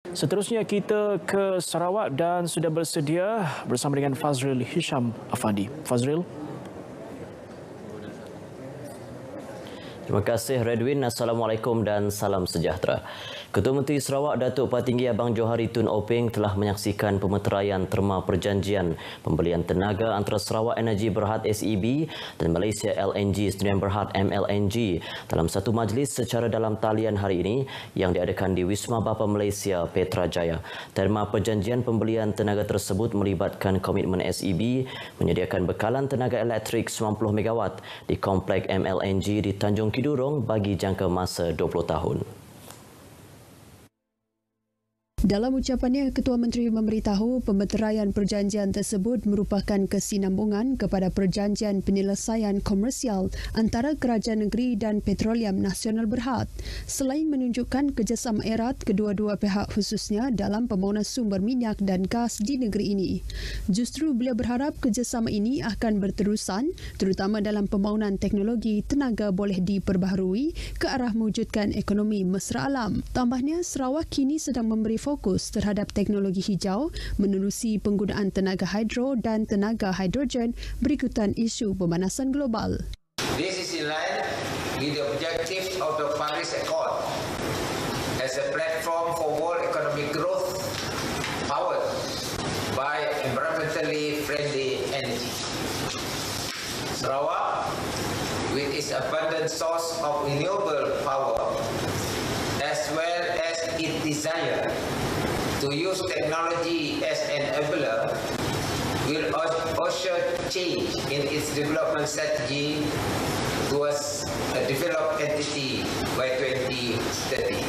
Seterusnya kita ke Sarawak dan sudah bersedia bersama dengan Fazril Hisham Afandi. Fazril. Terima kasih Redwin. Assalamualaikum dan salam sejahtera. Ketua Menteri Sarawak Datuk Patinggi Abang Johari Tun Openg telah menyaksikan pemeteraian terma perjanjian pembelian tenaga antara Sarawak Energy Berhad SEB dan Malaysia LNG Sdn Berhad MLNG dalam satu majlis secara dalam talian hari ini yang diadakan di Wisma Bapa Malaysia Petrajaya. Terma perjanjian pembelian tenaga tersebut melibatkan komitmen SEB menyediakan bekalan tenaga elektrik 90 megawatt di komplek MLNG di Tanjung Kidurong bagi jangka masa 20 tahun. Dalam ucapannya, Ketua Menteri memberitahu pemeteraian perjanjian tersebut merupakan kesinambungan kepada perjanjian penyelesaian komersial antara Kerajaan Negeri dan Petroleum Nasional Berhad. Selain menunjukkan kerjasama erat kedua-dua pihak khususnya dalam pembangunan sumber minyak dan gas di negeri ini. Justru beliau berharap kerjasama ini akan berterusan terutama dalam pembangunan teknologi tenaga boleh diperbaharui ke arah mewujudkan ekonomi mesra alam. Tambahnya, Sarawak kini sedang memberi fokus terhadap teknologi hijau menerusi penggunaan tenaga hidro dan tenaga hidrogen berikutan isu pemanasan global. This is in line with the objectives of the Paris Accord as a platform for world economic growth powered by environmentally friendly energy. Sarawak, with its abundant source of renewable power, as well as its desire to use technology as an enabler, will usher change in its development strategy towards a developed entity by 2030.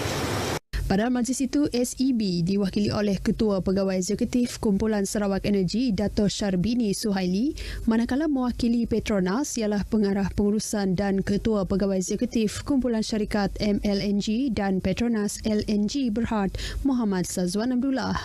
Pada majlis itu, SEB diwakili oleh Ketua Pegawai Eksekutif Kumpulan Sarawak Energy, Dato' Syarbini Suhaili, manakala mewakili Petronas ialah Pengarah Pengurusan dan Ketua Pegawai Eksekutif Kumpulan Syarikat MLNG dan Petronas LNG Berhad, Muhammad Sazwan Abdullah.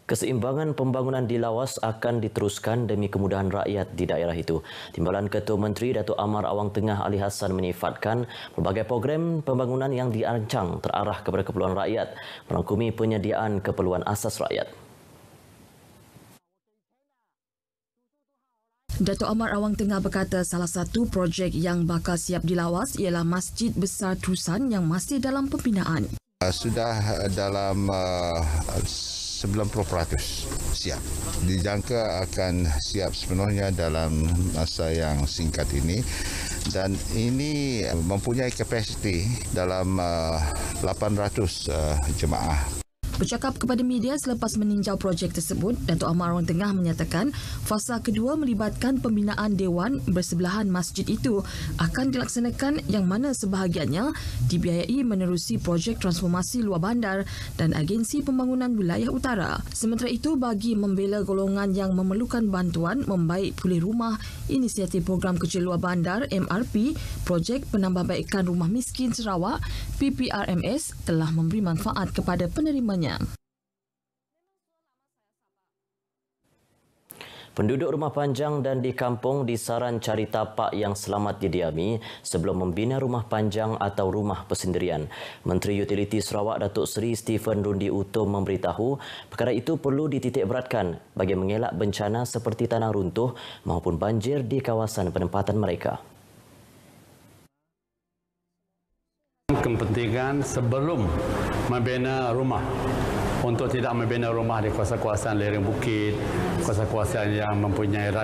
Keseimbangan pembangunan di Lawas akan diteruskan demi kemudahan rakyat di daerah itu. Timbalan Ketua Menteri Datuk Amar Awang Tengah Ali Hassan menyifatkan pelbagai program pembangunan yang dirancang terarah kepada keperluan rakyat, merangkumi penyediaan keperluan asas rakyat. Datuk Amar Awang Tengah berkata salah satu projek yang bakal siap di Lawas ialah Masjid Besar Terusan yang masih dalam pembinaan. Sudah dalam 90% siap. Dijangka akan siap sepenuhnya dalam masa yang singkat ini dan ini mempunyai kapasiti dalam 800 jemaah. Bercakap kepada media selepas meninjau projek tersebut, Datuk Amar Awang Tengah menyatakan fasa kedua melibatkan pembinaan dewan bersebelahan masjid itu akan dilaksanakan yang mana sebahagiannya dibiayai menerusi projek transformasi luar bandar dan agensi pembangunan wilayah utara. Sementara itu, bagi membela golongan yang memerlukan bantuan membaik pulih rumah, inisiatif program kecil luar bandar MRP, projek penambahbaikan rumah miskin Sarawak PPRMS telah memberi manfaat kepada penerimanya. Penduduk rumah panjang dan di kampung disaran cari tapak yang selamat didiami sebelum membina rumah panjang atau rumah persendirian. Menteri Utiliti Sarawak Datuk Seri Stephen Rundi Utom memberitahu perkara itu perlu dititikberatkan bagi mengelak bencana seperti tanah runtuh maupun banjir di kawasan penempatan mereka. Kepentingan sebelum membina rumah untuk tidak membina rumah di kawasan-kawasan lereng bukit, kawasan-kawasan yang mempunyai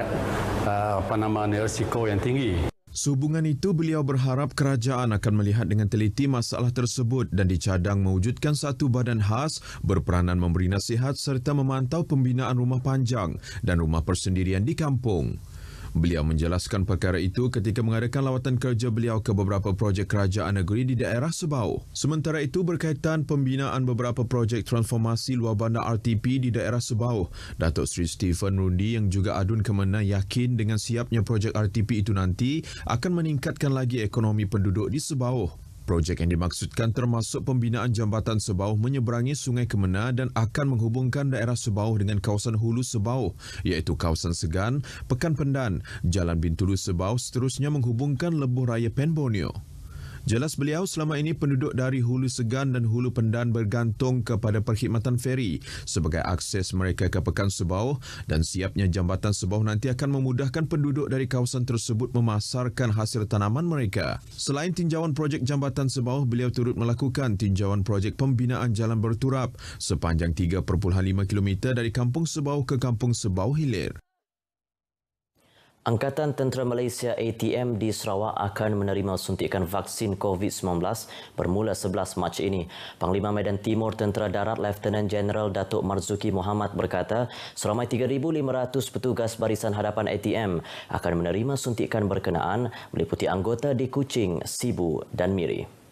risiko yang tinggi. Sehubungan itu, beliau berharap kerajaan akan melihat dengan teliti masalah tersebut dan dicadang mewujudkan satu badan khas berperanan memberi nasihat serta memantau pembinaan rumah panjang dan rumah persendirian di kampung. Beliau menjelaskan perkara itu ketika mengadakan lawatan kerja beliau ke beberapa projek kerajaan negeri di daerah Sebau. Sementara itu, berkaitan pembinaan beberapa projek transformasi luar bandar RTP di daerah Sebau, Datuk Seri Stephen Rundi yang juga adun Kemenang yakin dengan siapnya projek RTP itu nanti akan meningkatkan lagi ekonomi penduduk di Sebau. Projek yang dimaksudkan termasuk pembinaan jambatan Sebau menyeberangi Sungai Kemenang dan akan menghubungkan daerah Sebau dengan kawasan hulu Sebau, iaitu kawasan Segan, Pekan Pendan, Jalan Bintulu Sebau, seterusnya menghubungkan Lebuh Raya Pen Borneo. Jelas beliau, selama ini penduduk dari Hulu Segan dan Hulu Pendan bergantung kepada perkhidmatan feri sebagai akses mereka ke Pekan Sebauh, dan siapnya jambatan Sebauh nanti akan memudahkan penduduk dari kawasan tersebut memasarkan hasil tanaman mereka. Selain tinjauan projek jambatan Sebauh, beliau turut melakukan tinjauan projek pembinaan jalan berturap sepanjang 3.5 km dari Kampung Sebauh ke Kampung Sebauh Hilir. Angkatan Tentera Malaysia ATM di Sarawak akan menerima suntikan vaksin COVID-19 bermula 11 Mac ini. Panglima Medan Timur Tentera Darat Lieutenant Jeneral Datuk Marzuki Mohamad berkata, seramai 3,500 petugas barisan hadapan ATM akan menerima suntikan berkenaan meliputi anggota di Kuching, Sibu dan Miri.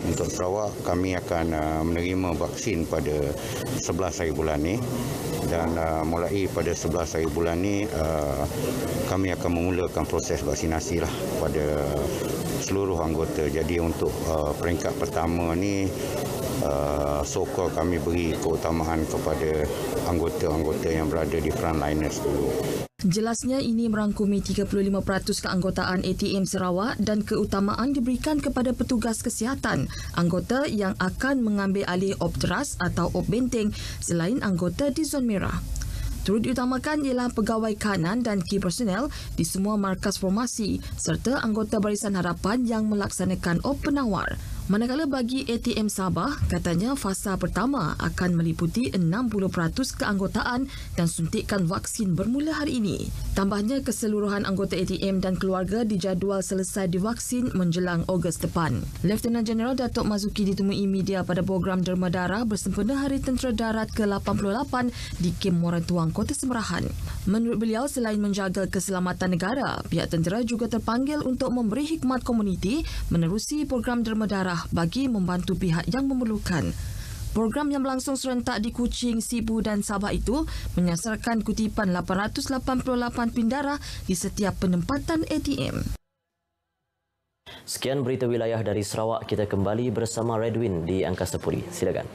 Untuk Sarawak, kami akan menerima vaksin pada 11 hari bulan ini. Dan mulai pada 11 hari bulan ini, kami akan memulakan proses vaksinasi pada seluruh anggota. Jadi untuk peringkat pertama ni, so-called kami beri keutamaan kepada anggota-anggota yang berada di frontliners dulu. Jelasnya ini merangkumi 35% keanggotaan ATM Sarawak dan keutamaan diberikan kepada petugas kesihatan, anggota yang akan mengambil alih op teras atau op benteng selain anggota di zon merah. Turut diutamakan ialah pegawai kanan dan key personnel di semua markas formasi serta anggota Barisan Harapan yang melaksanakan op penawar. Manakala bagi ATM Sabah, katanya fasa pertama akan meliputi 60% keanggotaan dan suntikan vaksin bermula hari ini. Tambahnya, keseluruhan anggota ATM dan keluarga dijadual selesai divaksin menjelang Ogos depan. Lieutenant Jeneral Datuk Marzuki ditemui media pada program Derma Darah bersempena Hari Tentera Darat ke-88 di Kem Muara Tuang, Kota Semerahan. Menurut beliau, selain menjaga keselamatan negara, pihak tentera juga terpanggil untuk memberi hikmat komuniti menerusi program Derma Darah bagi membantu pihak yang memerlukan. Program yang berlangsung serentak di Kuching, Sibu dan Sabah itu menyasarkan kutipan 888 pin darah di setiap penempatan ATM. Sekian berita wilayah dari Sarawak. Kita kembali bersama Redwin di Angkasa Puri. Silakan.